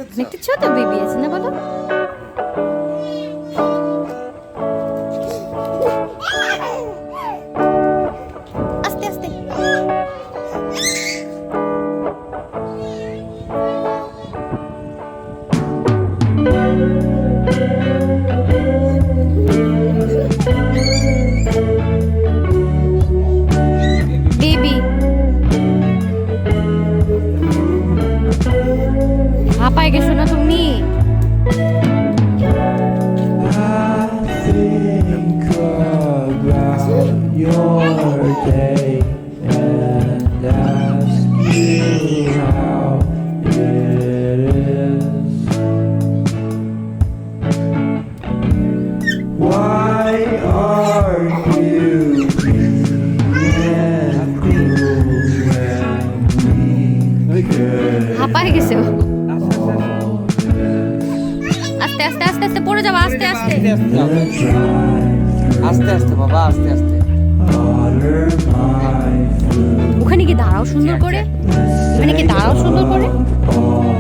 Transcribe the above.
একটা ছোট বেবি আছে না বলো? আস্তে আস্তে। বেবি হাঁপায় গেছো না তুমি? Think about your day and ask you how it is. Why are you being cruel when we could হাঁপায় গেছো? all আস্তে আস্তে আস্তে আস্তে পড়ে যাবো, আস্তে আস্তে। আস্তে আস্তে বাবা, আস্তে আস্তে। order my food? ওখানে কি দাঁড়াও সুন্দর করে, ওখানে কি দাঁড়াও সুন্দর করে। All